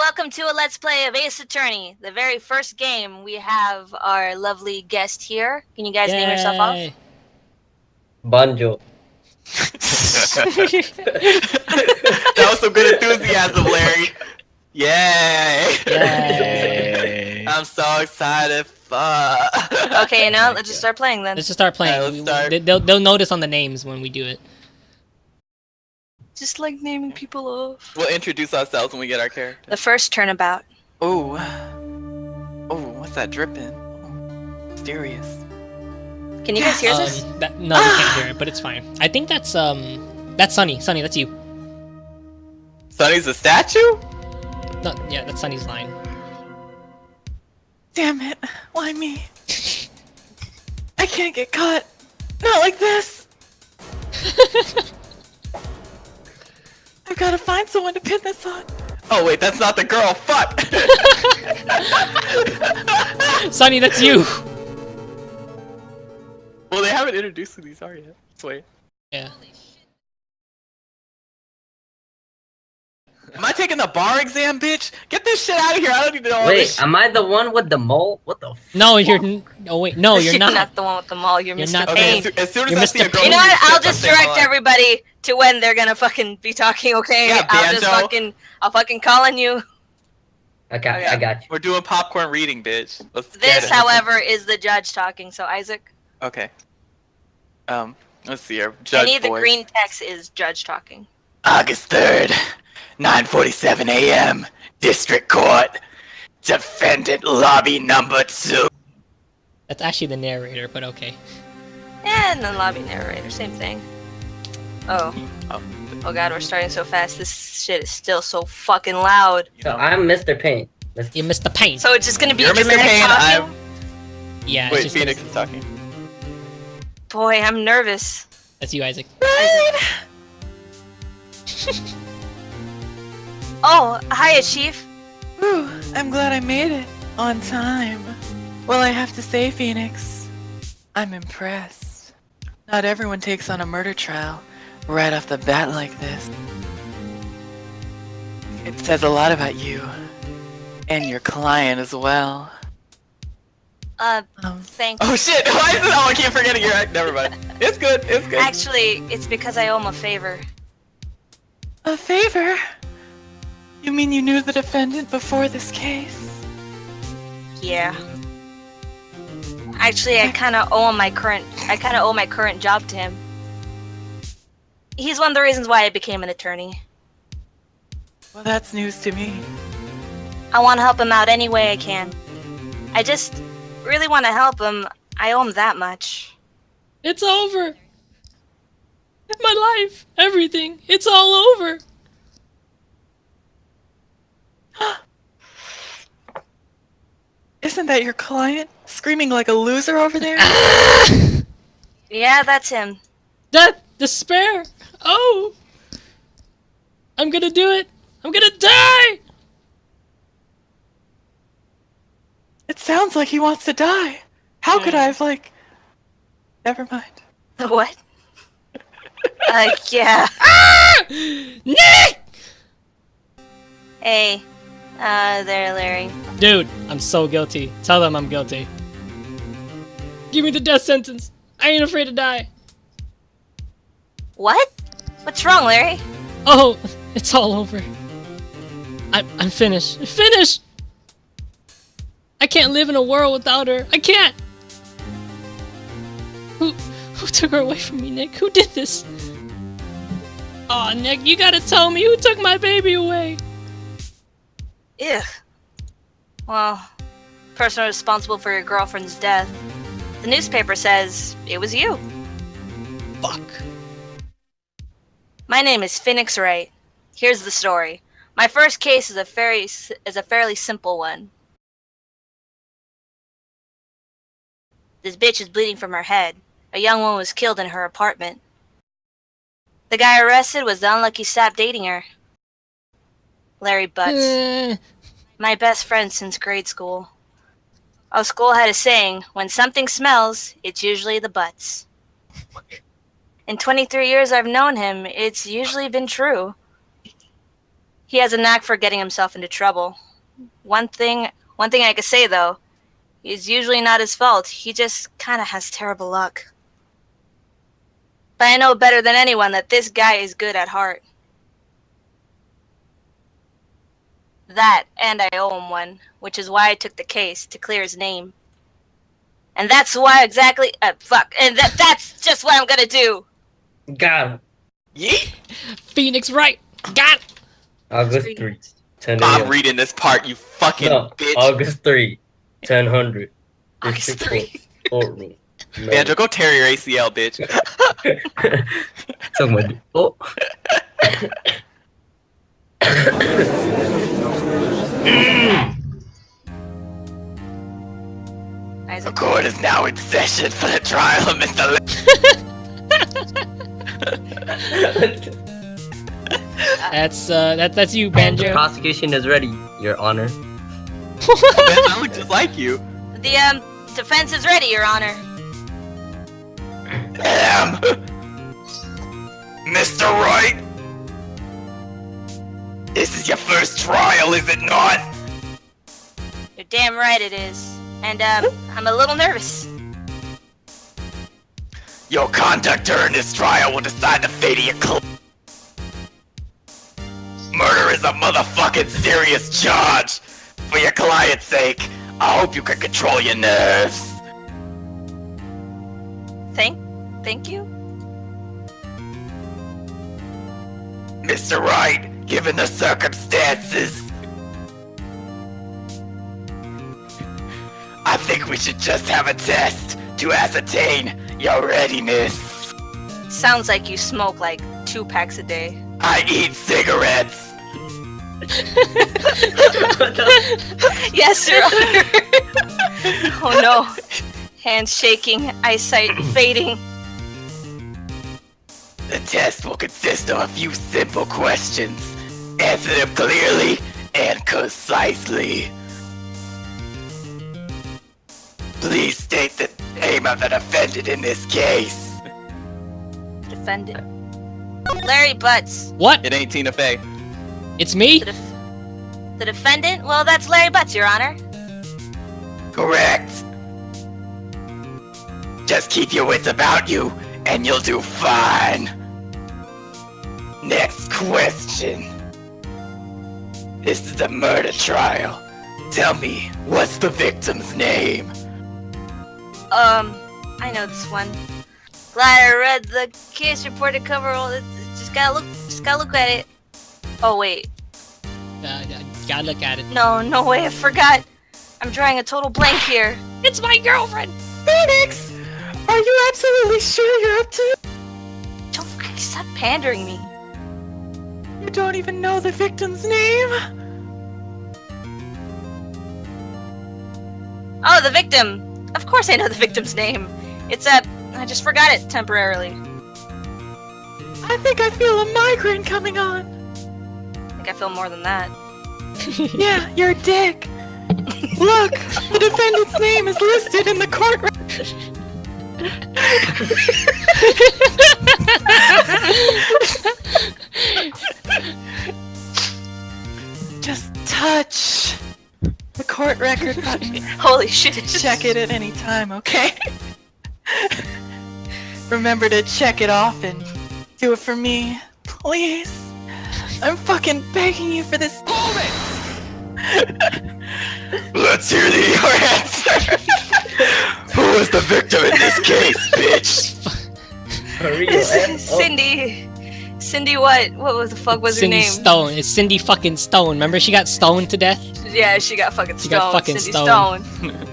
welcome to a Let's Play of Ace Attorney. The very first game, we have our lovely guest here. Can you guys name yourself off? Banjo. That was some good enthusiasm, Larry. Yay! Yay! I'm so excited. Fuck. Okay, you know, let's just start playing then. Let's just start playing. Alright, let's start. They'll notice on the names when we do it. Just like naming people off. We'll introduce ourselves when we get our character. The first turnabout. Oh, what's that dripping? Oh, mysterious. Can you guys hear this? No, we can't hear it, but it's fine. I think that's Sunny. Sunny, that's you. Sunny's a statue? No, yeah, that's Sunny's line. Damn it, why me? I can't get caught. Not like this. I've got to find someone to pin this on. Oh wait, that's not the girl. Fuck. Sunny, that's you. Well, they haven't introduced who these are yet. Let's wait. Yeah. Am I taking the bar exam, bitch? Get this shit out of here. I don't need to know all this Wait, shit. am I the one with the mole? What the f- No, you're. Oh wait, no, you're not. the one with the mall. You're Mr. not- Okay, Payne. as soon as You're I see a Mr. girl, You know who what? needs I'll tips, I'm just saying direct hello. everybody to when they're gonna fucking be talking, okay? Yeah, I'll just Banjo. I'll fucking call on you. I got you. We're doing popcorn reading, bitch. Let's get This, it. however, is the judge talking, so Isaac. Okay. Let's see here. Judge Any of the voice. green text is judge talking. August 3rd, 9:47 a.m. District Court. Defendant lobby number 2. That's actually the narrator, but okay. And the lobby narrator, same thing. Oh. Oh god, we're starting so fast. This shit is still so fucking loud. So I'm Mr. Payne. You missed the paint. So it's just gonna be You're Mr. dramatic Payne, talking? Yeah. it's Wait, just- Phoenix is talking. Boy, I'm nervous. That's you, Isaac. Oh, hiya, Chief. Whew, I'm glad I made it. On time. Well, I have to say, Phoenix, I'm impressed. Not everyone takes on a murder trial right off the bat like this. It says a lot about you. And your client as well. Thanks. Oh shit! Why is it? Oh, I keep forgetting your act. Never mind. It's good. It's good. Actually, it's because I owe him a favor. A favor? You mean you knew the defendant before this case? Yeah. Actually, I kind of owe my current job to him. He's one of the reasons why I became an attorney. Well, that's news to me. I want to help him out any way I can. I just really want to help him. I owe him that much. It's over. My life, everything. It's all over. Isn't that your client? Screaming like a loser over there? Yeah, that's him. That despair. Oh. I'm gonna do it. I'm gonna die. It sounds like he wants to die. How could I have, like... Never mind. What? Yeah. Nick! Hey, there, Larry. Dude, I'm so guilty. Tell them I'm guilty. Give me the death sentence. I ain't afraid to die. What? What's wrong, Larry? Oh, it's all over. I'm finished. Finished! I can't live in a world without her. I can't! Who took her away from me, Nick? Who did this? Aw, Nick, you gotta tell me who took my baby away. Ew. Well, person responsible for your girlfriend's death. The newspaper says it was you. Fuck. My name is Phoenix Wright. Here's the story. My first case is a fairly simple one. This bitch is bleeding from her head. A young woman was killed in her apartment. The guy arrested was the unlucky sap dating her. Larry Butz. My best friend since grade school. Our school had a saying, when something smells, it's usually the butts. In 23 years I've known him, it's usually been true. He has a knack for getting himself into trouble. One thing I could say though, it's usually not his fault. He just kind of has terrible luck. But I know better than anyone that this guy is good at heart. That, and I owe him one, which is why I took the case, to clear his name. And that's why exactly, and that's just what I'm gonna do! Got him. Yeet! Phoenix Wright. Got it. August 3, 10 I'm a.m. reading this part, you fucking No, bitch. August 3, 1000. August District 3. Courtroom. No. Banjo, go tear your ACL, bitch. Someone. Oh. The court is now in session for the trial of Mr. That's you, Banjo. Prosecution is ready, Your Honor. I look just like you. The, defense is ready, Your Honor. Mr. Wright? This is your first trial, is it not? You're damn right it is. And, I'm a little nervous. Your conduct during this trial will decide the fate of your Murder is a motherfucking serious charge. For your client's sake, I hope you can control your nerves. Thank you? Mr. Wright, given the circumstances, I think we should just have a test to ascertain your readiness. Sounds like you smoke like 2 packs a day. I eat cigarettes. Yes, Your Honor. Oh no. Hands shaking, eyesight fading. The test will consist of a few simple questions. Answer them clearly and concisely. Please state the name of the defendant in this case. Defendant. Larry Butz. What? It ain't Tina Fey. It's me? The defendant? Well, that's Larry Butz, Your Honor. Correct. Just keep your wits about you, and you'll do fine. Next question. This is a murder trial. Tell me, what's the victim's name? I know this one. Glad I read the case report to cover all it. Just gotta look at it. Oh wait. Gotta look at it. No way, I forgot. I'm drawing a total blank here. It's my girlfriend! Phoenix! Are you absolutely sure you're up to it? Don't fucking stop pandering me. You don't even know the victim's name? Oh, the victim. Of course I know the victim's name. It's I just forgot it temporarily. I think I feel a migraine coming on. I think I feel more than that. Yeah, your dick. Look, the defendant's name is listed in the court record. Just touch the court record button. Holy shit. Check it at any time, okay? Remember to check it off and do it for me, please. I'm fucking begging you for this. Hold it! Let's hear your answer. Who was the victim in this case, bitch? For real, Cindy what? What the fuck was Cindy her name? Stone. It's Cindy fucking Stone. Remember she got stoned to death? Yeah, she got fucking stoned. She got fucking Cindy stoned. Stone.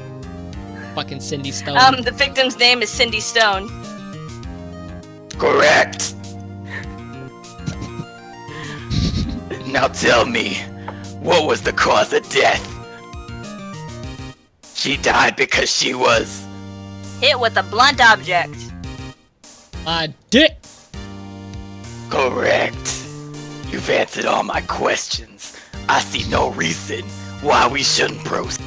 Fucking Cindy Stone. The victim's name is Cindy Stone. Correct. Now tell me, what was the cause of death? She died because she was... Hit with a blunt object. My dick! Correct. You've answered all my questions. I see no reason why we shouldn't proceed.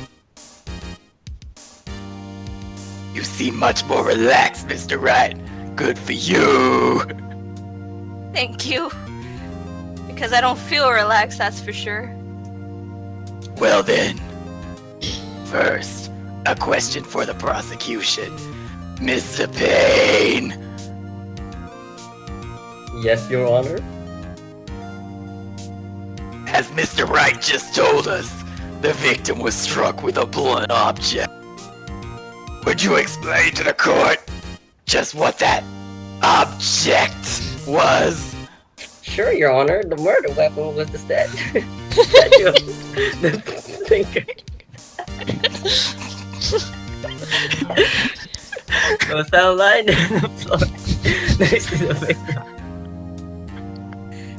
You seem much more relaxed, Mr. Wright. Good for you. Thank you. Because I don't feel relaxed, that's for sure. Well then, first, a question for the prosecution. Mr. Payne, Yes, Your Honor. as Mr. Wright just told us, the victim was struck with a blunt object. Would you explain to the court just what that object was? Sure, Your Honor. The murder weapon was the statue of the thinker. It was found lying on the floor next to the victim.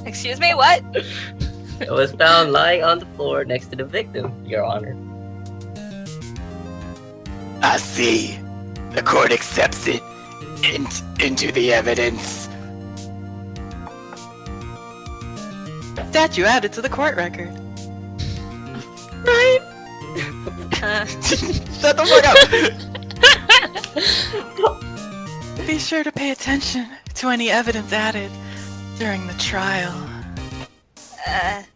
Excuse me, what? It was found lying on the floor next to the victim, Your Honor. I see. The court accepts it into the evidence. Statue added to the court record. Right? Shut the fuck up! Be sure to pay attention to any evidence added during the trial. That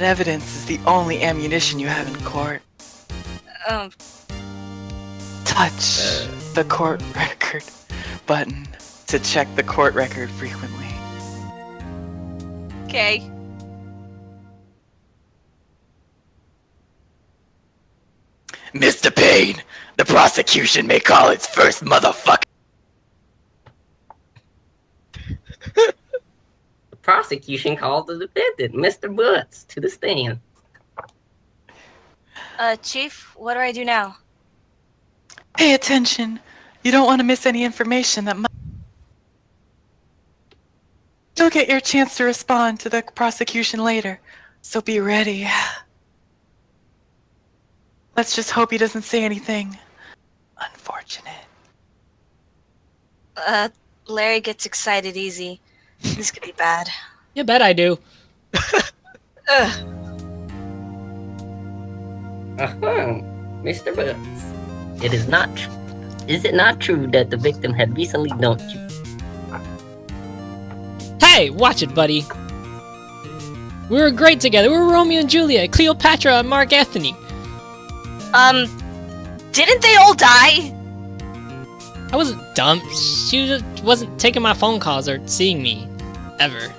evidence is the only ammunition you have in court. Touch the court record button to check the court record frequently. Okay. Mr. Payne, the prosecution may call its first motherfucker. The prosecution called the defendant, Mr. Butz, to the stand. Chief, what do I do now? Pay attention. You don't want to miss any information that might... You'll get your chance to respond to the prosecution later, so be ready. Let's just hope he doesn't say anything unfortunate. Larry gets excited easy. This could be bad. You bet I do. Ugh. Mr. Butz. Is it not true that the victim had recently dumped you? Hey, watch it, buddy. We were great together. We were Romeo and Juliet, Cleopatra and Mark Anthony. Didn't they all die? I wasn't dumb. She just wasn't taking my phone calls or seeing me. Ever.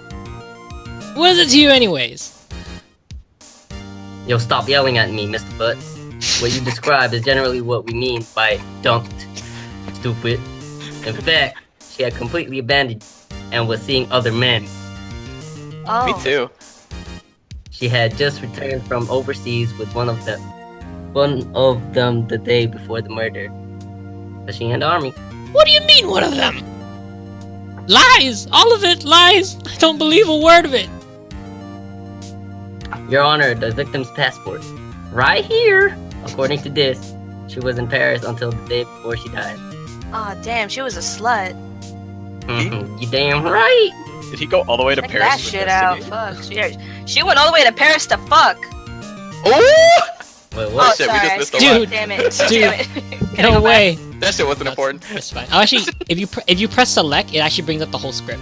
What is it to you anyways? Yo, stop yelling at me, Mr. Butz. What you describe is generally what we mean by dumped. Stupid. In fact, she had completely abandoned and was seeing other men. Oh. Me too. She had just returned from overseas with one of them the day before the murder. But she in the army. What do you mean, one of them? Lies! All of it lies! I don't believe a word of it. Your Honor, the victim's passport. Right here! According to this, she was in Paris until the day before she died. Aw, damn, she was a slut. You damn right! Did he go all the way to Check Paris that to shit out. investigate? Fuck. She went all the way to Paris to fuck. Oh! Wait, Oh, what? shit, we sorry. just missed a Dude. lot. Damn it. Dude. Damn it. Can I No go back? way. That shit wasn't important. That's fine. Oh, actually, if you press select, it actually brings up the whole script.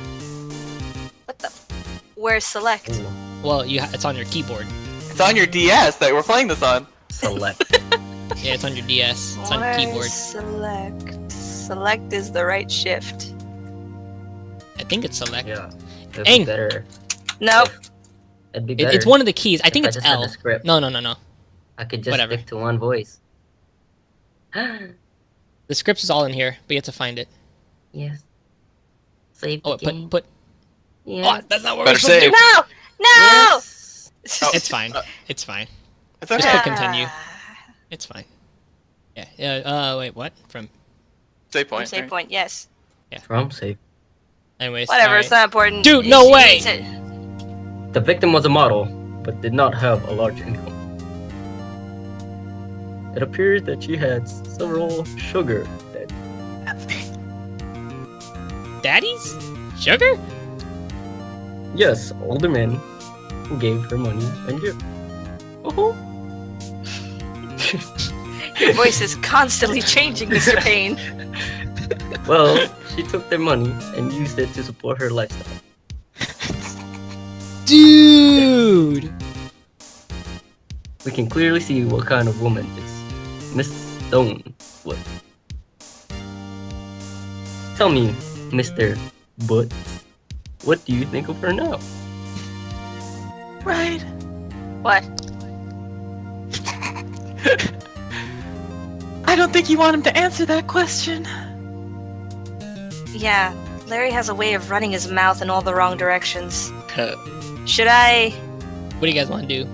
What the? Where's select? Well, it's on your keyboard. It's on your DS that we're playing this on. Select. Yeah, it's on your DS. It's on your Where's keyboard. select? Select is the right shift. I think it's select. Yeah. It'd Aang. be better. Nope. It'd be It- better. it's one of the keys. I think if it's just had L. the script. No. I could just Whatever. stick to one voice. The script is all in here, but you have to find it. Yes. Save Oh, the game. put. Yes. Oh, that's not what Better we're supposed to save. do. No! No! Yes. Oh. It's fine. It's fine. It's Just okay. put continue. It's fine. Yeah. Wait. What? From. Save point. Save point, yes. From save. Anyways. Whatever, alright. it's not important. Dude, no She way! needs it. The victim was a model, but did not have a large income. It appears that she had several sugar daddies. That's me. Daddies? Sugar? Yes, older men who gave her money and gifts. Oh. Your voice is constantly changing, Mr. Payne. Well, she took their money and used it to support her lifestyle. We can clearly see what kind of woman this Miss Stone was. Tell me, Mr. Butz, what do you think of her now? Right. What? I don't think you want him to answer that question. Yeah, Larry has a way of running his mouth in all the wrong directions. What Should I? do you guys want to do?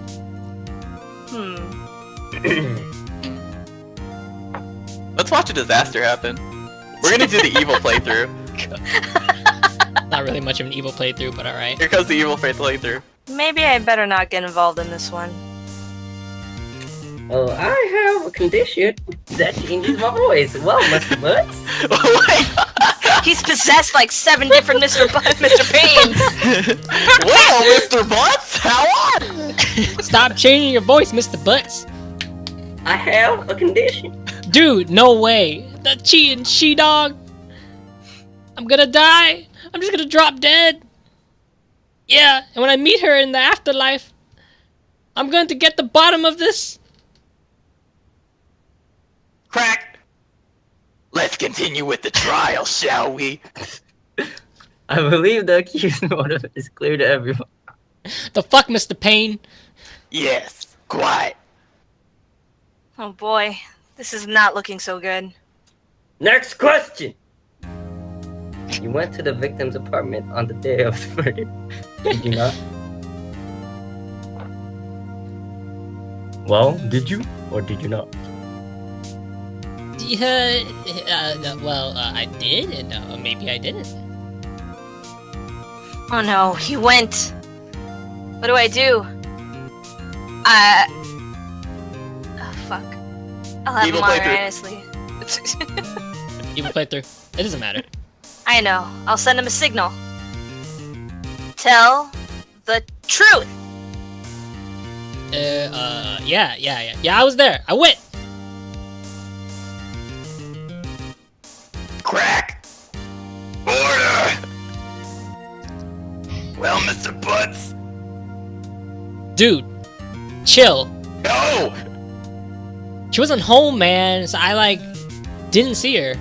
Let's watch a disaster happen. We're gonna do the evil playthrough. Not really much of an evil playthrough, but alright. Here comes the evil playthrough. Maybe I better not get involved in this one. Oh, I have a condition that changes my voice. Well, Mr. Butz. He's possessed like 7 different Mr. Paynes. Well, Mr. Butz, how are you? Stop changing your voice, Mr. Butz. I have a condition. Dude, no way. That cheating she-dog. I'm gonna die. I'm just gonna drop dead. Yeah, and when I meet her in the afterlife, I'm going to get the bottom of this. Crack! Let's continue with the trial, shall we? I believe the accused motive is clear to everyone. The fuck, Mr. Payne? Yes, quiet. Oh boy, this is not looking so good. Next question! You went to the victim's apartment on the day of the murder, did you not? Well, did you or did you not? I did, and maybe I didn't. Oh no, he went. What do I do? Oh fuck. I'll have Evil him on playthrough. right, honestly. Evil playthrough. It doesn't matter. I know. I'll send him a signal. Tell the truth. Yeah, I was there. I went. Crack! Order! Well, Mr. Butz. Dude, chill. No! She wasn't home, man, so I, didn't see her.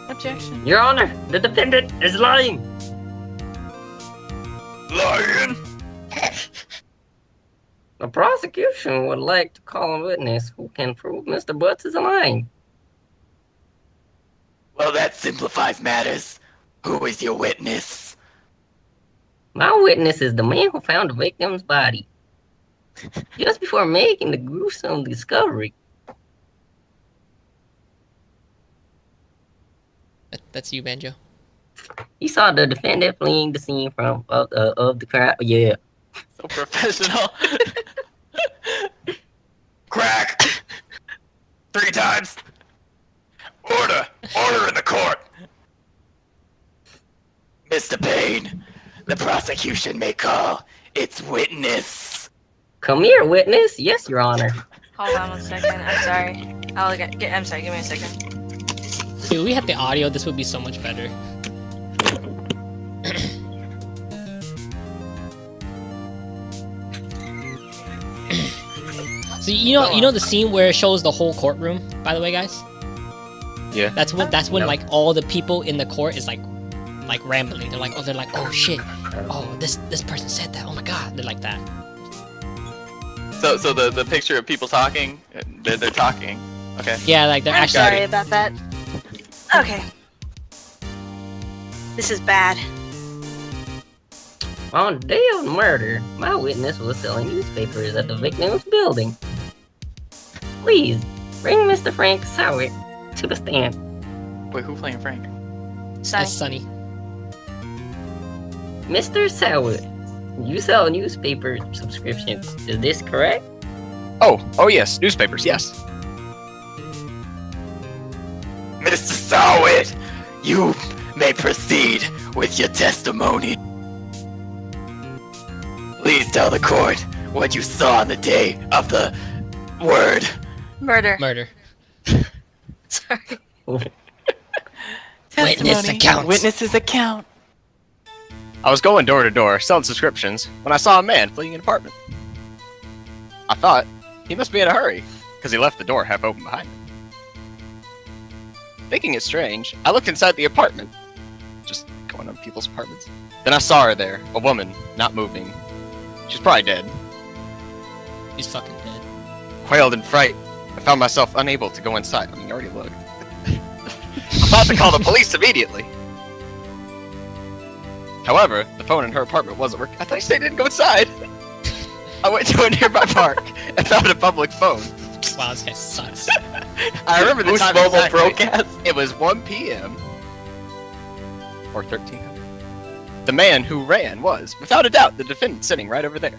Objection. Your Honor, the defendant is lying. Lion! The prosecution would like to call a witness who can prove Mr. Butz is lying. Well, that simplifies matters. Who is your witness? My witness is the man who found the victim's body just before making the gruesome discovery. That's you, Banjo. He saw the defendant fleeing the scene from of the crime. Yeah. So professional. Crack! 3 times! Order! Order in the court! Mr. Payne, the prosecution may call its witness. Come here, witness. Yes, Your Honor. Hold on 1 second. I'm sorry. I'm sorry. Give me a second. Dude, we had the audio. This would be so much better. So you know the scene where it shows the whole courtroom. By the way, guys. Yeah. That's when like all the people in the court is like rambling. They're like, oh shit. Oh, this person said that. Oh my god. They're like that. So the picture of people talking, they're talking. Okay. Yeah, like they're I'm actually. sorry about that. Okay. This is bad. On the day of the murder, my witness was selling newspapers at the victim's building. Please, bring Mr. Frank Sahwit to the stand. Wait, who playing Frank? Sorry. That's Sunny. Mr. Sahwit, you sell newspaper subscriptions, is this correct? Oh yes, newspapers, yes. Mr. Sahwit, you may proceed with your testimony. Please tell the court what you saw on the day of the word. Murder. Murder. Sorry. Witness account. Witnesses account. I was going door to door, selling subscriptions, when I saw a man fleeing an apartment. I thought he must be in a hurry, because he left the door half open behind him. Thinking it strange, I looked inside the apartment. Just going on people's apartments. Then I saw her there, a woman, not moving. She's probably dead. He's fucking dead. Quailed in fright, I found myself unable to go inside. I mean, you already looked. I thought to call the police immediately. However, the phone in her apartment wasn't working. I thought you said you didn't go inside. I went to a nearby park and found a public phone. Wow, this guy sucks. I remember the Boost time Mobile exactly. broadcast. It was 1 p.m. or 1300. The man who ran was, without a doubt, the defendant sitting right over there.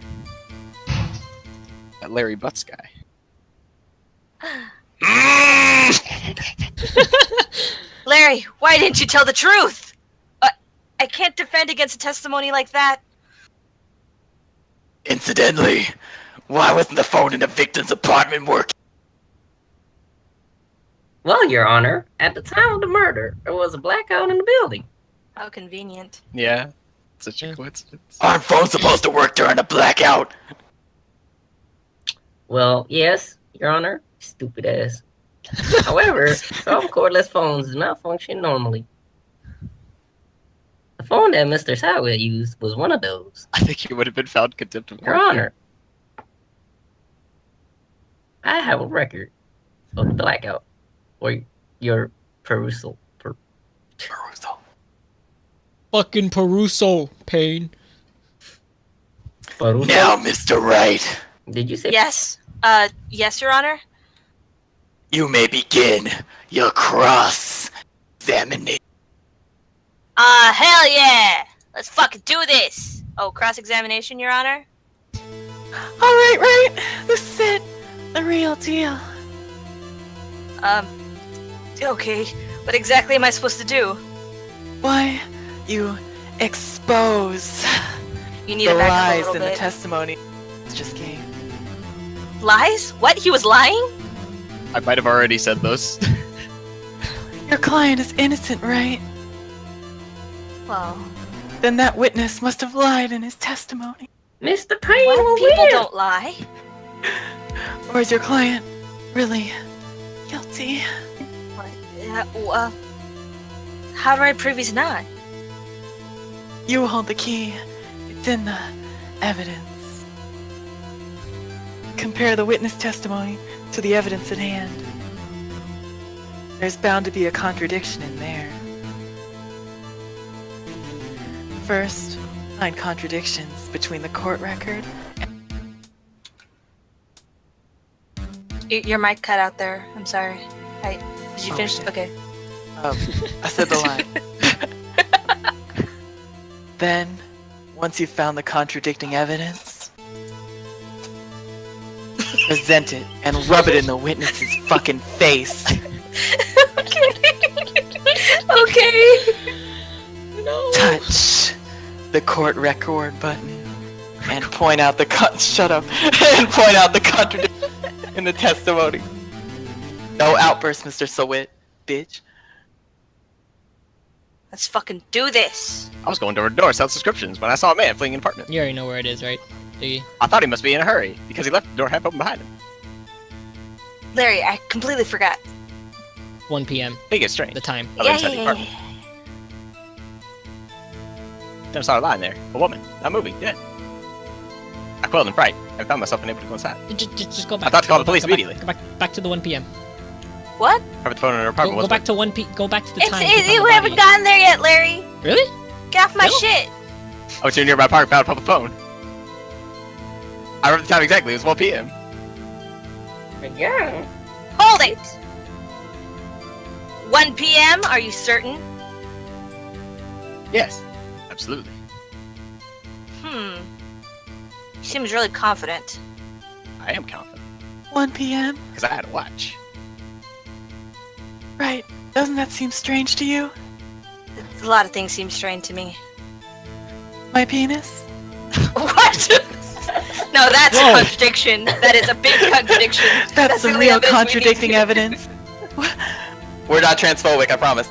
That Larry Butz guy. Larry, why didn't you tell the truth? I can't defend against a testimony like that. Incidentally, why wasn't the phone in the victim's apartment working? Well, Your Honor, at the time of the murder, there was a blackout in the building. How convenient. Yeah, such a coincidence. Aren't phones supposed to work during a blackout? Well, yes, Your Honor. Stupid ass. However, some cordless phones do not function normally. The phone that Mr. Sahwit used was one of those. I think he would have been found contempt of Your court. Honor, I have a record of the blackout for your perusal. Fucking Peruso, Payne. Perusal? Now, Mr. Wright, Did you say Yes. Yes, Your Honor? you may begin your cross-examination. Hell yeah! Let's fucking do this! Oh, cross-examination, Your Honor? Alright, right. This is it. The real deal. Okay. What exactly am I supposed to do? Why, you expose You need the to back up a lies little in the bit. testimony just gave. Lies? What? He was lying? I might have already said those. Your client is innocent, right? Well, Then that witness must have lied in his testimony. Mr. Payne? what? People don't lie. Or is your client really guilty? What? How do I prove he's not? You hold the key. It's in the evidence. Compare the witness testimony to the evidence at hand. There's bound to be a contradiction in there. First, find contradictions between the court record. Your mic cut out there. I'm sorry. Did you Oh, finish? shit. Okay. I said the line. Then, once you've found the contradicting evidence, present it and rub it in the witness's fucking face. Okay. No. Touch the court record button and point out the shut up and point out the contradiction in the testimony. No outburst, Mr. Sahwit, bitch. Let's fucking do this. I was going door to door, sell subscriptions, when I saw a man fleeing an apartment. You already know where it is, right, Diggy? I thought he must be in a hurry, because he left the door half open behind him. Larry, I completely forgot. 1 p.m. I think it's strange. The time. I live inside the apartment. Then I saw her lying there, a woman, not moving, dead. I quailed in fright and found myself unable to go inside. Just go back. I thought to call the Go police back, go immediately. back to the 1 p.m. What? However, the phone in her apartment Go was back to 1 p. Go back to the time. You haven't gotten there yet, Larry. Really? Get off my No. shit. I went to a nearby park, found a public phone. I remember the time exactly, it was 1 p.m. Yeah. Hold it. 1 p.m. Are you certain? Yes, absolutely. You seems really confident. I am confident, 1 p.m.? because I had a watch. Right. Doesn't that seem strange to you? A lot of things seem strange to me. My penis? What? No, that's Whoa. a contradiction. That is a big contradiction. That's the really real evidence we need contradicting to- evidence. We're not transphobic, I promise.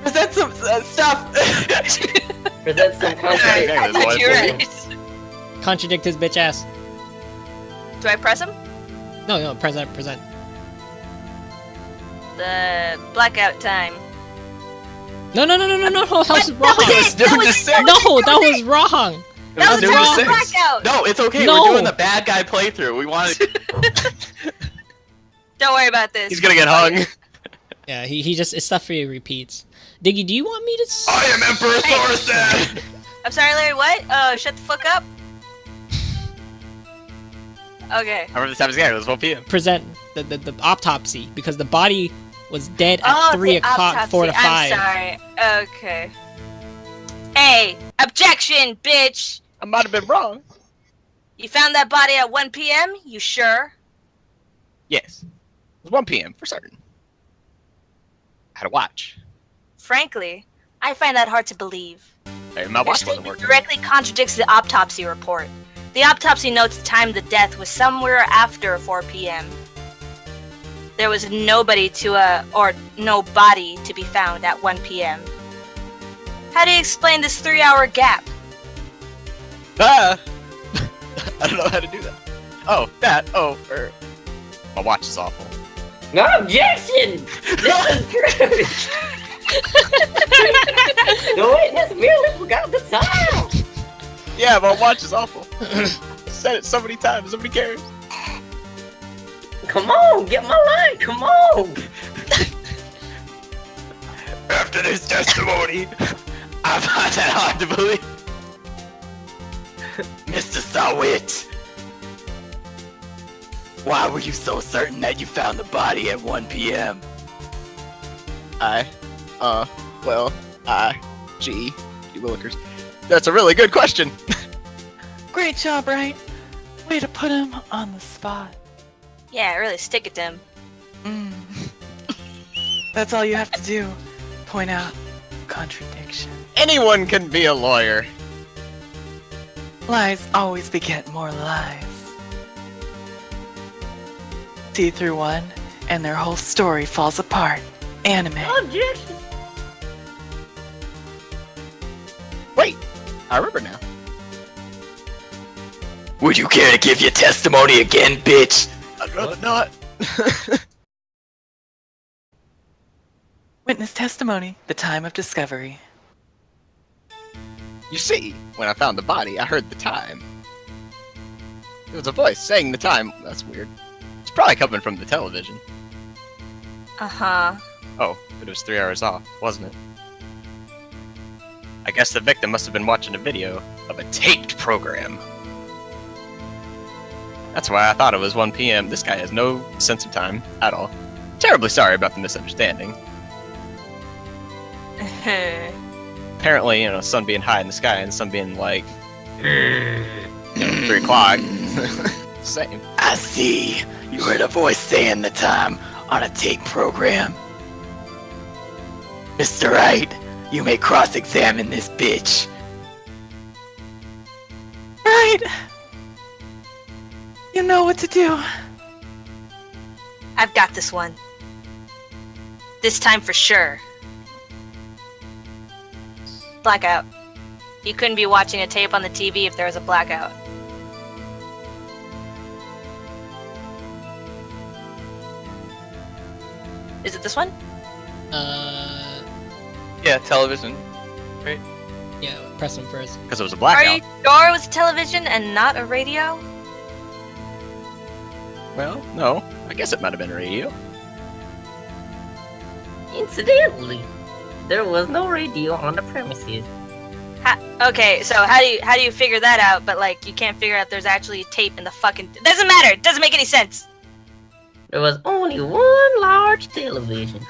Present some stuff. Present some Alright, contradiction. I thought you were right. Contradict his bitch ass. Do I press him? No, present. The blackout time. No, that was wrong. That was it! That was it! it! No, that was wrong. That was It the was time of six. blackout! No, it's okay. No. We're doing the bad guy playthrough. We want to. Don't worry about this. He's gonna get hung. Yeah, he just it's stuff for you repeats. Diggy, do you want me to? I am Emperor Thorsten. I'm sorry, Larry, what? Oh, shut the fuck up. Okay. I remember the time it was 1 p.m. Present the autopsy because the body was dead at Oh, 3 the o'clock, autopsy. 4 to 5. I'm sorry. Okay. Hey, objection, bitch! I might have been wrong. You found that body at 1 p.m.? You sure? Yes. It was 1 p.m. for certain. I had a watch. Frankly, I find that hard to believe. Hey, my Your watch wasn't statement working. directly contradicts the autopsy report. The autopsy notes the time of the death was somewhere after 4 p.m. There was nobody or no body to be found at 1 p.m. How do you explain this 3-hour gap? Ah! I don't know how to do that. Oh, that. Oh, my watch is awful. Objection! This is true! The witness merely forgot the time! Yeah, my watch is awful. Said it so many times. Nobody cares. Come on, get my line, come on! After this testimony, I find that hard to believe. Mr. Sahwit, why were you so certain that you found the body at 1 p.m.? Gee willikers. That's a really good question. Great job, Wright. Way to put him on the spot. Yeah, really stick it to him. That's all you have to do. Point out contradiction. Anyone can be a lawyer. Lies always beget more lies. See through one, and their whole story falls apart. Anime. Objection! Wait, I remember now. Would you care to give your testimony again, bitch? I'd rather not. Witness testimony. The time of discovery. You see, when I found the body, I heard the time. There was a voice saying the time. That's weird. It's probably coming from the television. Uh-huh. Oh, but it was 3 hours off, wasn't it? I guess the victim must have been watching a video of a taped program. That's why I thought it was 1 p.m. This guy has no sense of time at all. Terribly sorry about the misunderstanding. Apparently, sun being high in the sky and the sun being like, 3 o'clock. Same. I see. You heard a voice saying the time on a tape program. Mr. Wright, you may cross-examine this bitch. Right. You know what to do. I've got this one. This time for sure. Blackout. You couldn't be watching a tape on the TV if there was a blackout. Is it this one? Yeah, television. Yeah, press them first. Because it was a Are blackout. you sure it was a television and not a radio? Well, no. I guess it might have been radio. Incidentally, there was no radio on the premises. Okay, so how do you figure that out? But like, you can't figure out there's actually a tape in the fucking. Doesn't matter. It doesn't make any sense. There was only one large television.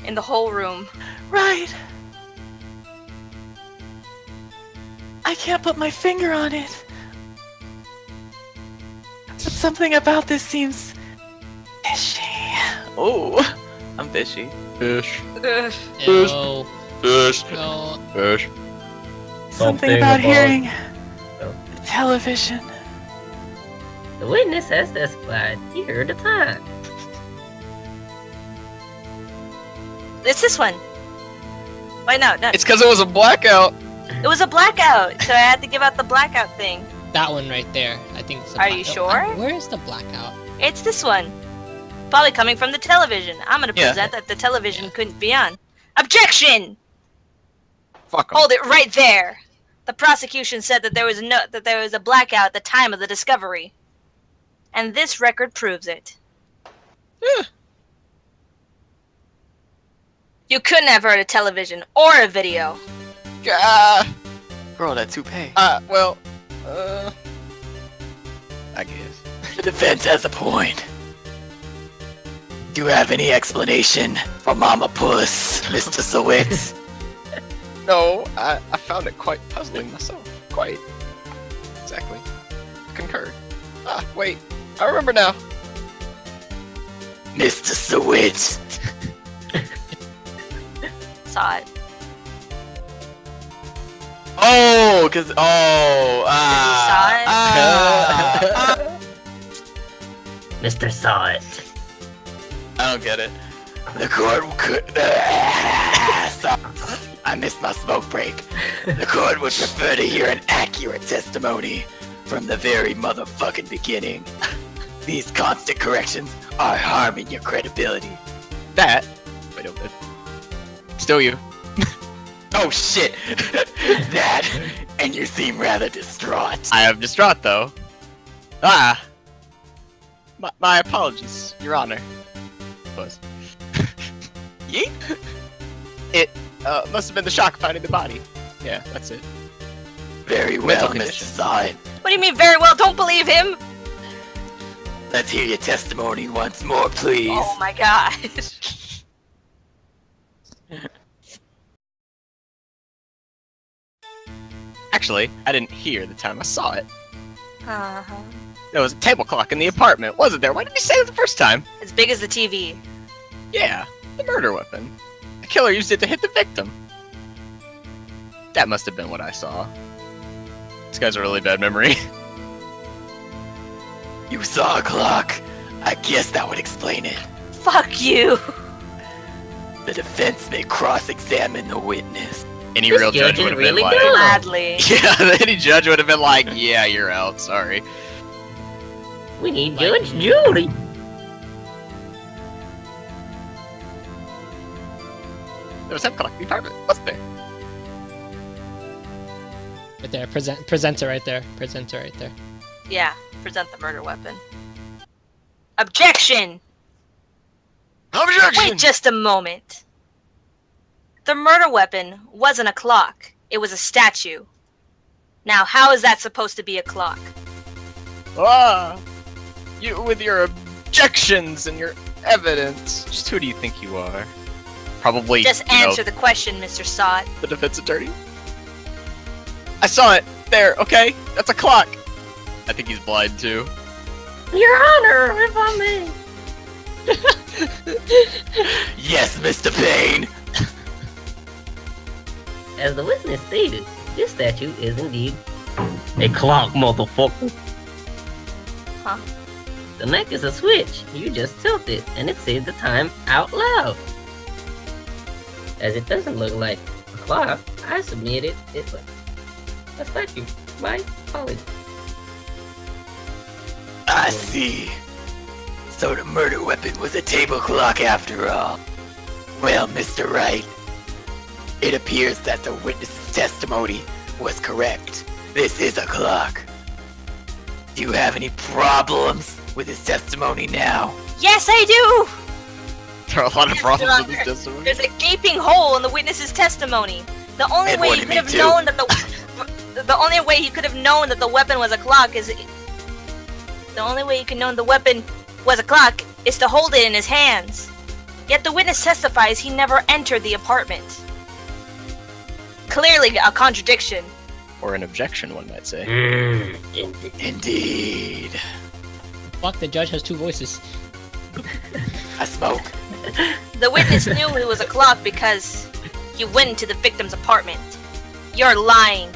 In the whole room. Right. I can't put my finger on it. But something about this seems fishy. Oh, I'm fishy. Fish. Ugh. Ew. Fish. No. Fish. Something about hearing the television. The witness has testified he heard the time. It's this one. Wait, no. It's because it was a blackout. It was a blackout, so I had to give out the blackout thing. that one right there. I think. It's Are you sure? Where is the blackout? It's this one. Probably coming from the television. I'm gonna Yeah. present that the television couldn't be on. Objection! Fuck 'em. Hold it right there. The prosecution said that there was a blackout at the time of the discovery. And this record proves it. You couldn't have heard a television or a video. Girl, that toupee. Well, I guess. The defense has a point. Do you have any explanation for Mama Puss, Mr. Sahwit? No, I found it quite puzzling myself. Quite. Exactly. Concur. Wait. I remember now. Mr. Sahwit. Saw it. Oh, Mr. Sahwit. I don't get it. The court could. Sorry. I missed my smoke break. The court would prefer to hear an accurate testimony from the very motherfucking beginning. These constant corrections are harming your credibility. That. Wait a minute. Still you. Oh shit! That, and you seem rather distraught. I am distraught though. My apologies, Your Honor. Was. Yeet? It must have been the shock of finding the body. Yeah, that's it. Very well, Mental Mr. condition. Sahwit. What do you mean very well? Don't believe him? Let's hear your testimony once more, please. Oh my gosh. Actually, I didn't hear the time I saw it. Uh-huh. There was a table clock in the apartment, wasn't there? Why didn't you say it the first time? As big as the TV. Yeah, the murder weapon. The killer used it to hit the victim. That must have been what I saw. This guy's a really bad memory. You saw a clock. I guess that would explain it. Fuck you. The defense may cross-examine the witness. Any This real judge judge is would have really been like, dumb. Gladly. yeah, any judge would have been like, yeah, you're out, sorry. We need Like- Judge Judy. There was a clock in the apartment, wasn't there? Right there. Presenter right there. Presenter right there. Yeah, present the murder weapon. Objection! Objection! Wait just a moment. The murder weapon wasn't a clock. It was a statue. Now, how is that supposed to be a clock? You with your objections and your evidence. Just who do you think you are? Probably, Just answer the question, Mr. Sahwit. the defense attorney. I saw it. There, okay? That's a clock. I think he's blind too. Your Honor, if I may. Yes, Mr. Payne. As the witness stated, this statue is indeed a clock, motherfucker. Huh? The neck is a switch. You just tilt it, and it says the time out loud. As it doesn't look like a clock, I submitted it was a statue. My apologies. I see. So the murder weapon was a table clock after all. Well, Mr. Wright, it appears that the witness's testimony was correct. This is a clock. Do you have any problems with his testimony now? Yes, I do! There are a lot of Yes, problems Your with this Honor. testimony. There's a gaping hole in the witness's testimony. The only And way what you did could he have do? known that the only way he could have known that the weapon was a clock is the only way you can know the weapon was a clock is to hold it in his hands. Yet the witness testifies he never entered the apartment. Clearly a contradiction. Or an objection, one might say. Indeed. Fuck, the judge has two voices. I smoke. The witness knew it was a clock because he went into the victim's apartment. You're lying.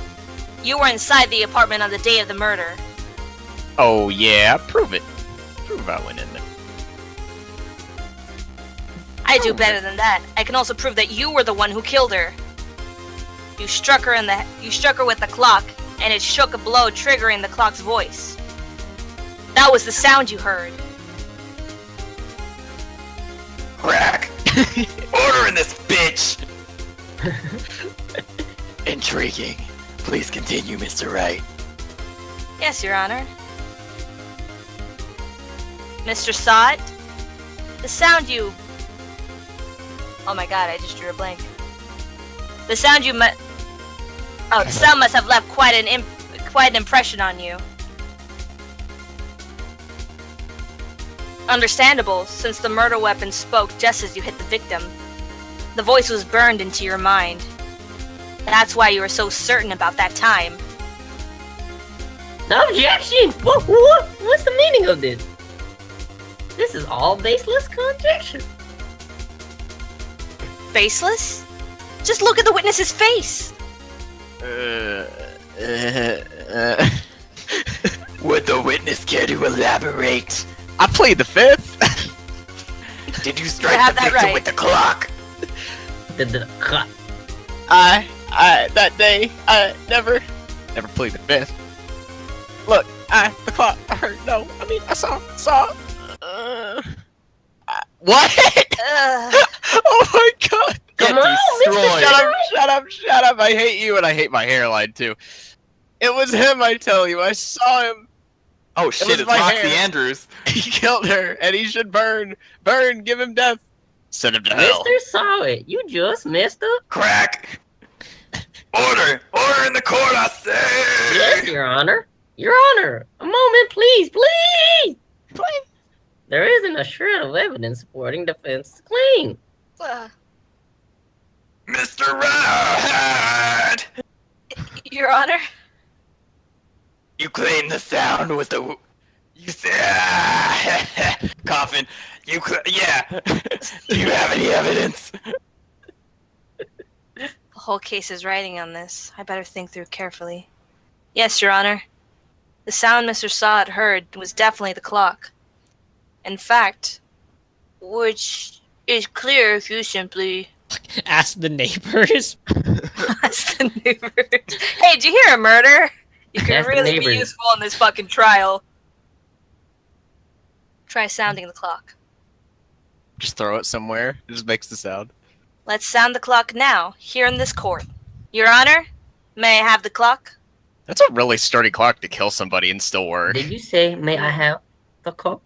You were inside the apartment on the day of the murder. Oh yeah, prove it. Prove I went in there. I do better than that. I can also prove that you were the one who killed her. You struck her with the clock and it shook a blow, triggering the clock's voice. That was the sound you heard. Crack! Order in this bitch! Intriguing. Please continue, Mr. Wright. Yes, Your Honor. Mr. Sahwit, the sound you... Oh my god, I just drew a blank. The sound you the sound must have left quite an impression on you. Understandable, since the murder weapon spoke just as you hit the victim. The voice was burned into your mind. That's why you were so certain about that time. Objection! What's the meaning of this? This is all baseless conjecture. Faceless? Just look at the witness's face! Would the witness care to elaborate? I plead the fifth. Did you strike have the that victim right. with the clock? That day, I never plead the fifth. Look, the clock, I heard, no, I mean, I saw, what? Oh my god! Come on, destroyed. Shut up, I hate you and I hate my hairline too. It was him, I tell you, I saw him. Oh shit, was it's my Roxy hair. Andrews. He killed her, and he should burn, give him death. Send him to hell. Mr. Sahwit, you just messed up. Crack! Order in the court, I say! Yes, Your Honor. Your Honor, a moment, please. There isn't a shred of evidence supporting defense claim. Mr. Wright! Your Honor? You claim the sound was the... You said... Coffin. Yeah. Do you have any evidence? The whole case is riding on this. I better think through carefully. Yes, Your Honor. The sound Mr. Sahwit heard was definitely the clock. In fact, which is clear if you simply Ask the neighbors. ask the neighbors. Hey, did you hear a murder? You could Ask the really be neighbors. useful in this fucking trial. Try sounding the clock. Just throw it somewhere. It just makes the sound. Let's sound the clock now, here in this court. Your Honor, may I have the clock? That's a really sturdy clock to kill somebody and still work. Did you say, may I have the call?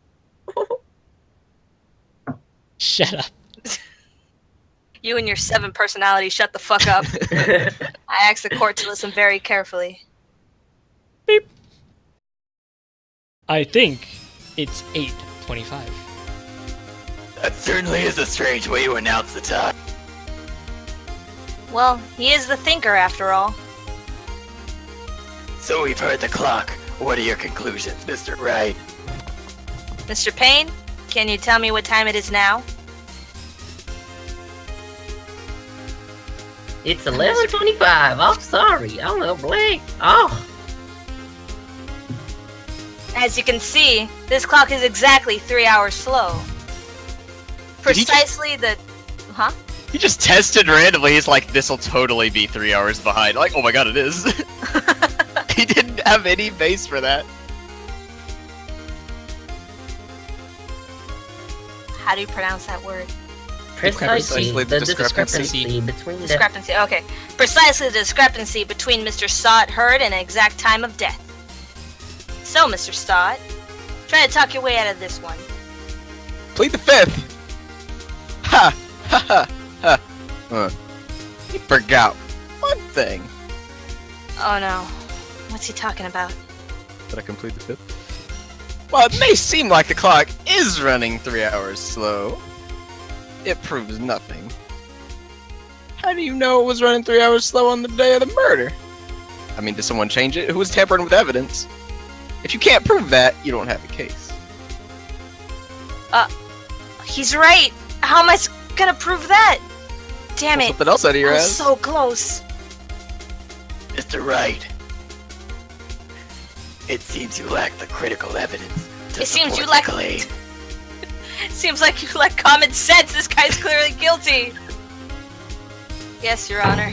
Shut up. You and your 7 personalities, shut the fuck up. I asked the court to listen very carefully. Beep. I think it's 8:25. That certainly is a strange way to announce the time. Well, he is the thinker after all. So we've heard the clock. What are your conclusions, Mr. Wright? Mr. Payne, can you tell me what time it is now? It's 11:25. I'm sorry. I'm a blank. Oh. As you can see, this clock is exactly 3 hours slow. Did he Precisely the... Huh? He just tested randomly. He's like, this'll totally be 3 hours behind. Like, oh my god, it is. He didn't have any base for that. How do you pronounce that word? Precisely the the discrepancy between the... Discrepancy, okay. Precisely the discrepancy between Mr. Sahwit heard and an exact time of death. So, Mr. Sahwit, try to talk your way out of this one. Plead the fifth. Ha! Ha ha ha. He forgot one thing. Oh no. What's he talking about? Did I complete the fifth? While it may seem like the clock is running 3 hours slow, it proves nothing. How do you know it was running 3 hours slow on the day of the murder? I mean, did someone change it? Who was tampering with evidence? If you can't prove that, you don't have a case. He's right. How am I gonna prove that? Damn Pull it. something else out of your I was ass. so close. Mr. Wright. It seems you lack the critical evidence to It seems you support lack- the claim. Seems like you lack common sense. This guy's clearly guilty. Yes, Your Honor.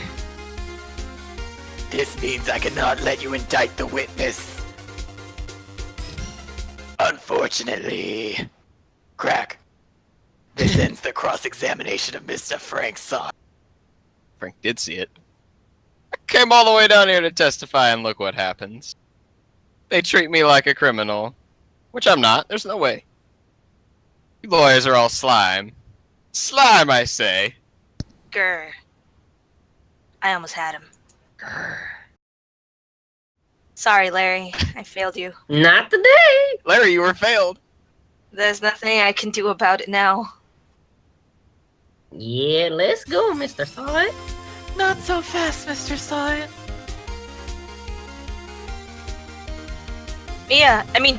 This means I cannot let you indict the witness. Unfortunately, crack. This ends the cross-examination of Mr. Frank Sahwit. Frank did see it. I came all the way down here to testify, and look what happens. They treat me like a criminal. Which I'm not. There's no way. You lawyers are all slime. Slime, I say. Grr. I almost had him. Grr. Sorry, Larry. I failed you. Not today. Larry, you were failed. There's nothing I can do about it now. Yeah, let's go, Mr. Sahwit. Not so fast, Mr. Sahwit.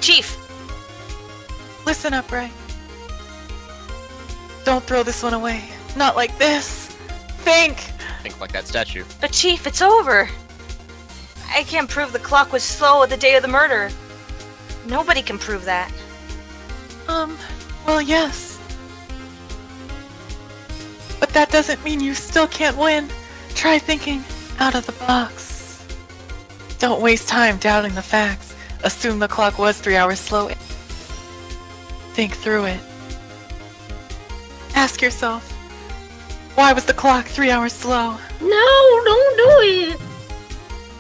Chief. Listen up, Wright. Don't throw this one away. Not like this. Think. Think like that statue. But Chief, it's over. I can't prove the clock was slow the day of the murder. Nobody can prove that. Well, yes. But that doesn't mean you still can't win. Try thinking out of the box. Don't waste time doubting the facts. Assume the clock was 3 hours slow. Think through it. Ask yourself, why was the clock 3 hours slow? No, don't do it.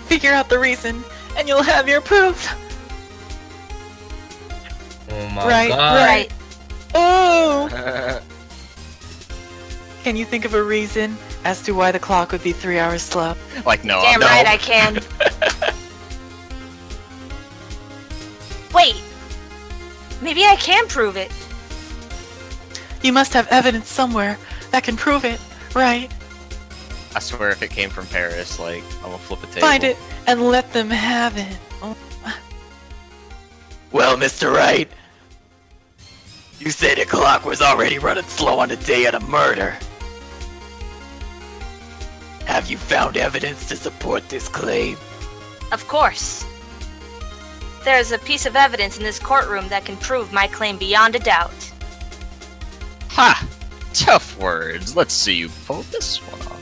Figure out the reason, and you'll have your proof. Oh my Right, god. Right. Oh! Can you think of a reason as to why the clock would be 3 hours slow? Like, no, Damn no. right I can. Wait. Maybe I can prove it. You must have evidence somewhere that can prove it, right? I swear if it came from Paris, like, I'm gonna flip a table. Find it and let them have it. Oh. Well, Mr. Wright, you said the clock was already running slow on the day of the murder. Have you found evidence to support this claim? Of course. There's a piece of evidence in this courtroom that can prove my claim beyond a doubt. Ha! Tough words. Let's see you pull this one off.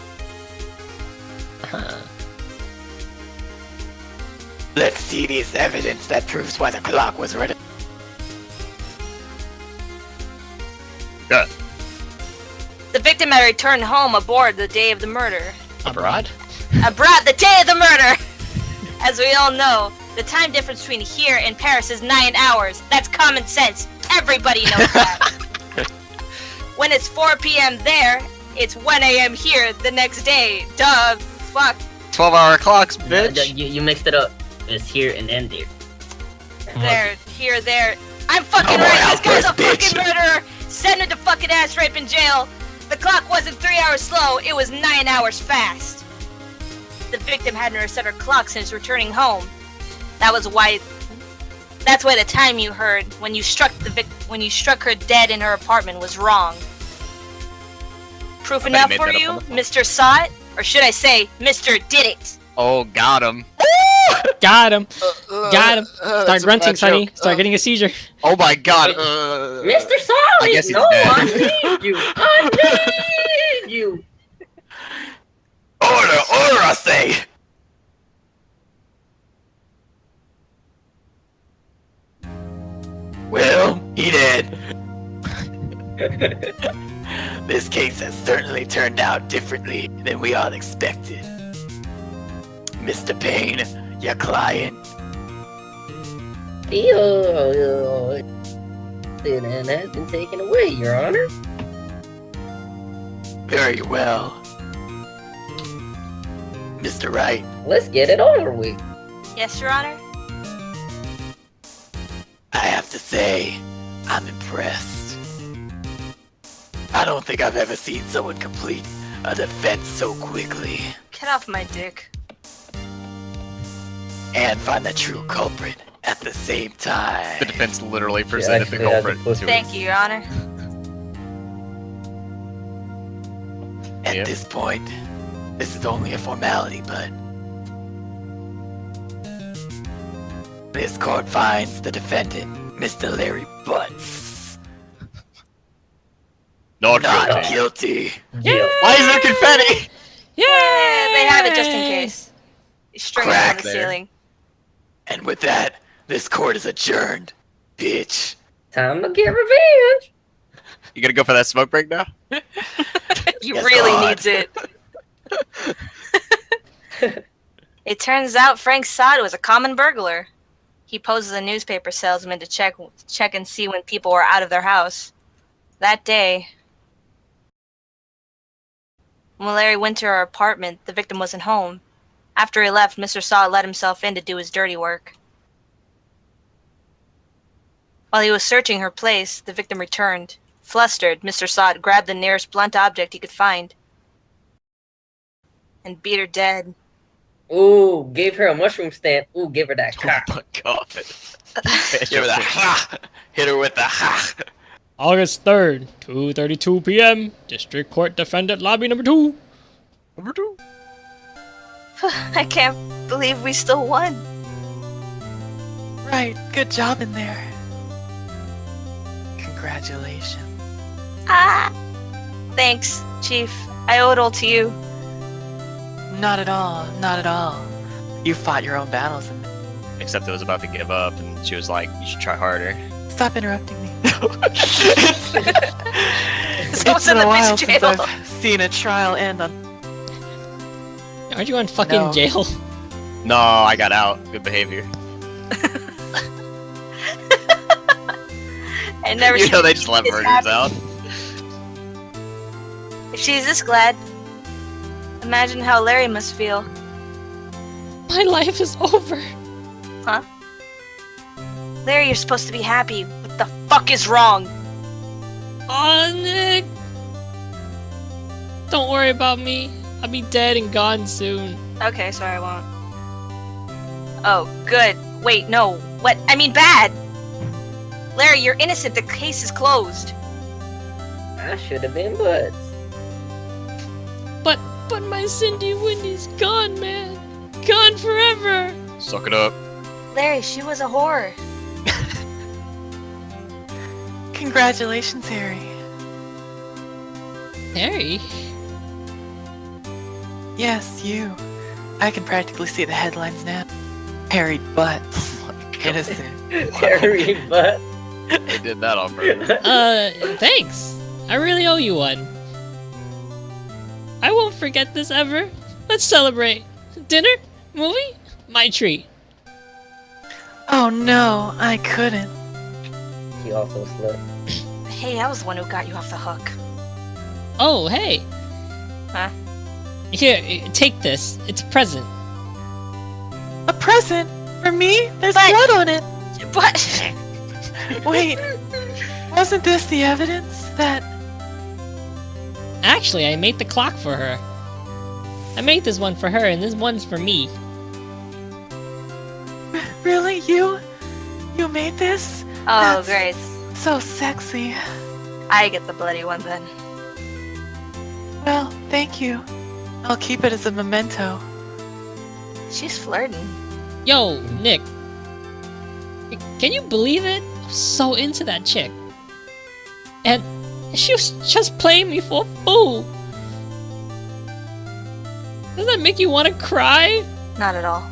Let's see this evidence that proves why the clock was running. Good. The victim had returned home aboard the day of the murder. Abroad? Abroad, the day of the murder! As we all know, the time difference between here and Paris is 9 hours. That's common sense. Everybody knows that. When it's 4 p.m. there, it's 1 a.m. here the next day. Duh, fuck. 12-hour clocks, No, bitch. you mixed it up. It's here and then there. There, here, there. I'm fucking Come on right. out This guy's a first, bitch. fucking murderer. Send him to fucking ass rape in jail. The clock wasn't 3 hours slow. It was 9 hours fast. The victim hadn't reset her clock since returning home. That's why the time you heard when you struck her dead in her apartment was wrong. Proof I bet he enough made for that up you, on the phone. Mr. Saw It? Or should I say, Mr. Did It? Oh, got him. Got him. Got him. Start grunting, Sonny. Start getting a seizure. Oh my god. Mr. I guess Sahwit, he's no, dead. I need you. I need you. Order, I say! Well, he did. This case has certainly turned out differently than we all expected. Mr. Payne, your client, Then has been taken away, Your Honor. very well. Mr. Wright, Let's get it over with. Yes, Your Honor? I have to say, I'm impressed. I don't think I've ever seen someone complete a defense so quickly Get off my dick. and find the true culprit at the same time. The defense literally presented the actually has a culprit pussy. to Thank you, Your Honor. At Yep. this point, this is only a formality, but this court finds the defendant, Mr. Larry Butz, Not not guilty. guilty. Why is there confetti? Yeah, they have it just in case. He's stringing it on Crack the there. ceiling. And with that, this court is adjourned, bitch. Time to get revenge. You gonna go for that smoke break now? He Yes, really God. needs it. It turns out Frank Sod was a common burglar. He posed as a newspaper salesman to check and see when people were out of their house. That day, when Larry went to her apartment, the victim wasn't home. After he left, Mr. Sod let himself in to do his dirty work. While he was searching her place, the victim returned. Flustered, Mr. Sod grabbed the nearest blunt object he could find and beat her dead. Ooh, gave her a mushroom stand. Ooh, give her that Oh cock. my god. Give her the ha. Hit her with the ha. August 3rd, 2:32 p.m. District Court Defendant Lobby number 2. Number 2. I can't believe we still won. Right, good job in there. Congratulations. Ah! Thanks, Chief. I owe it all to you. Not at all, not at all. You fought your own battles and Except it was about to give up, and she was like, "You should try harder." stop interrupting me. Someone's It's been in a the while bitch since jail. I've seen a trial end on. Aren't you on fucking No. jail? No, I got out. Good behavior. I never You seen know they just let this murders happen. out. If she's this glad, imagine how Larry must feel. My life is over. Larry, you're supposed to be happy. What the fuck is wrong? Oh, Nick. Don't worry about me. I'll be dead and gone soon. Okay, sorry, I won't. Oh, good. Wait, no. What? I mean, bad. Larry, you're innocent. The case is closed. I should have been Butz. But my Cindy Wendy's gone, man. Gone forever. Suck it up. Larry, she was a whore. Congratulations, Harry. Harry? Yes, you. I can practically see the headlines now. Harry Butz. Innocent. Harry Butz. They did that on purpose. Thanks. I really owe you one. I won't forget this ever. Let's celebrate. Dinner? Movie? My treat. Oh no, I couldn't. She also slept. Hey, I was the one who got you off the hook. Oh, hey. Huh? Here, take this. It's a present. A present? For me? There's But- blood on it. What? Wait, wasn't this the evidence that... Actually, I made the clock for her. I made this one for her, and this one's for me. Really? You made this? Oh, That's- great. So sexy. I get the bloody one then. Well, thank you. I'll keep it as a memento. She's flirting. Yo, Nick. Can you believe it? I was so into that chick. And she was just playing me for a fool. Does that make you want to cry? Not at all. ...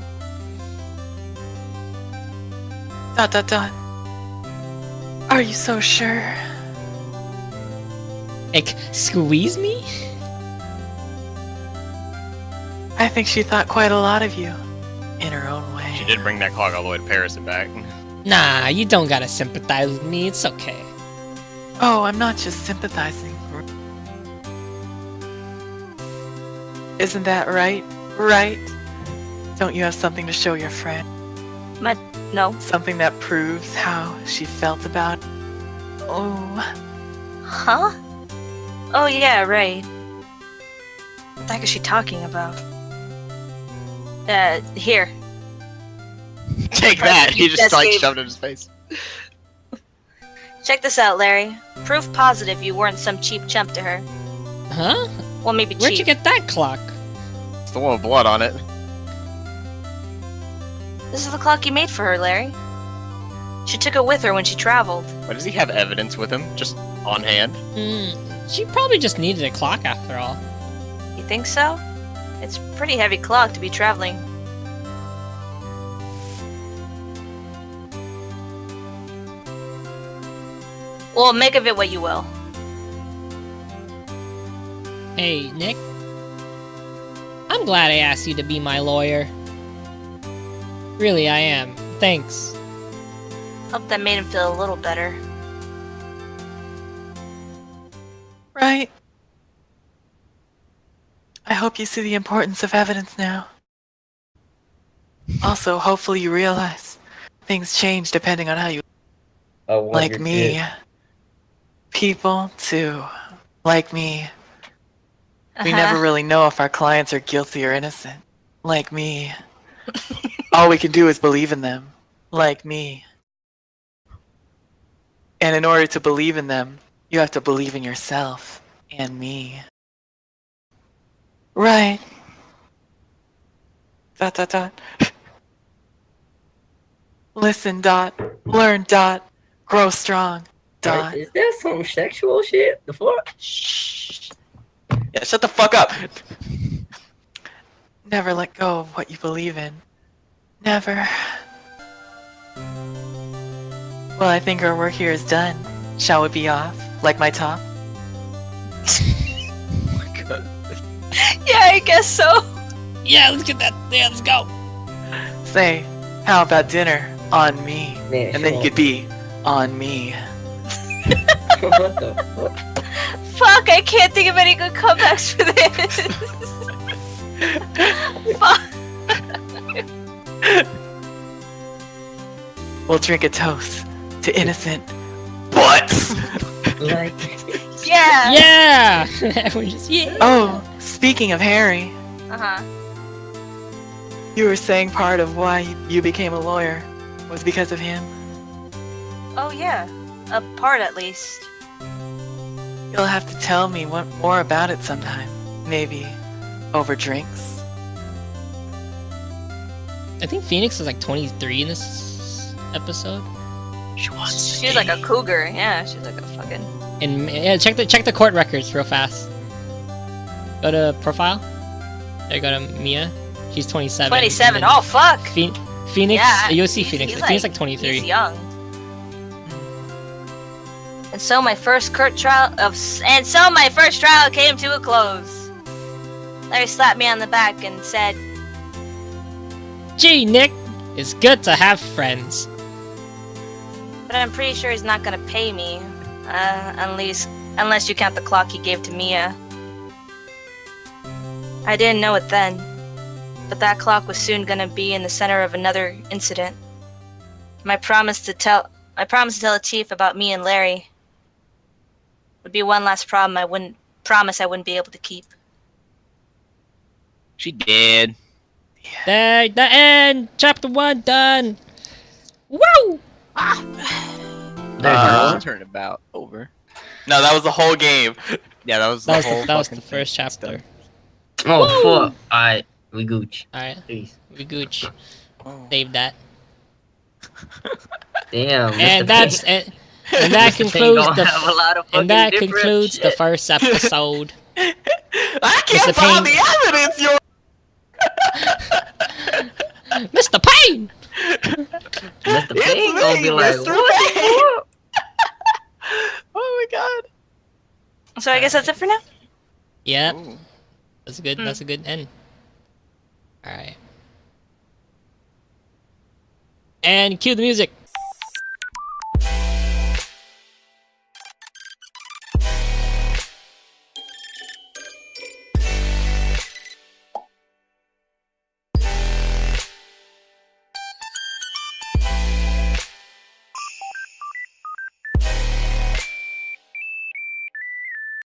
Are you so sure? Like, squeeze me? I think she thought quite a lot of you. In her own way. She did bring that clock all the way to Paris and back. Nah, you don't gotta sympathize with me. It's okay. Oh, I'm not just sympathizing. Isn't that right? Right? Don't you have something to show your friend? No. Something that proves how she felt about it? Oh, Huh? Oh, yeah, right. What the heck is she talking about? Here. Take that! He just Yes, like Gabe. shoved it in his face. Check this out, Larry. Proof positive you weren't some cheap chump to her. Huh? Well, maybe Where'd cheap. you get that clock? It's the one with blood on it. This is the clock you made for her, Larry. She took it with her when she traveled. Why does he have evidence with him? Just on hand? She probably just needed a clock after all. You think so? It's a pretty heavy clock to be traveling Well, make of it what you will. Hey, Nick. I'm glad I asked you to be my lawyer. Really, I am. Thanks. Hope that made him feel a little better. Right? I hope you see the importance of evidence now. Also, hopefully you realize things change depending on how you... Oh, what, Like you're me. good. People, too. Like me. We never really know if our clients are guilty or innocent. Like me. All we can do is believe in them. Like me. And in order to believe in them, you have to believe in yourself and me. Right. ... Listen, Dot. Learn, Dot. Grow strong, Dot. Right, is that some sexual shit? The fuck? Shh. Yeah, shut the fuck up. Never let go of what you believe in. Never. Well, I think our work here is done. Shall we be off? Like my top? Yeah, I guess so. Yeah, let's get that. Yeah, let's go. Say, how about dinner on me? Man, And then you could be on me. What the fuck? Fuck, I can't think of any good comebacks for this. Fuck. We'll drink a toast to innocent Butz. Like, Yeah. Yeah! Everyone just, yeah! Oh, speaking of Harry, Uh-huh. you were saying part of why you became a lawyer was because of him. Oh, yeah. A part, at least. You'll have to tell me more about it sometime. Maybe over drinks. I think Phoenix is like 23 in this episode. She's like a cougar. Yeah, she's like a fucking... And yeah, check the court records real fast. Go to profile. There, go to Mia. She's 27. 27. And then Oh, fuck. Phoenix. Yeah, You'll see he's- Phoenix. he's Phoenix like 23. He's young. And so my first trial came to a close. Larry slapped me on the back and said, Gee, Nick, it's good to have friends. but I'm pretty sure he's not gonna pay me. Unless you count the clock he gave to Mia. I didn't know it then, but that clock was soon gonna be in the center of another incident. I promised to tell the chief about me and Larry. Would be one last problem I wouldn't be able to keep. She did. There, the end. Chapter 1 done. Woo! there's more. Turnabout over. No, that was the whole game. Yeah, that was the That was whole. that was the fucking thing. first chapter. Oh fuck! Alright, we gooch. Alright, Please. we gooch. Oh. Save that. Damn. And Mr. that's Payne. it. And that Mr. Payne concludes gonna have a the lot of fucking and that different concludes the shit. first episode. I Mr. can't find Payne. the evidence, you're... Mr. Payne! Mr. It's Payne gonna be me, like, Mr. what? Payne. Oh my god. So I guess that's it for now. Yeah, Ooh. that's a good. That's a good end. All right. And cue the music.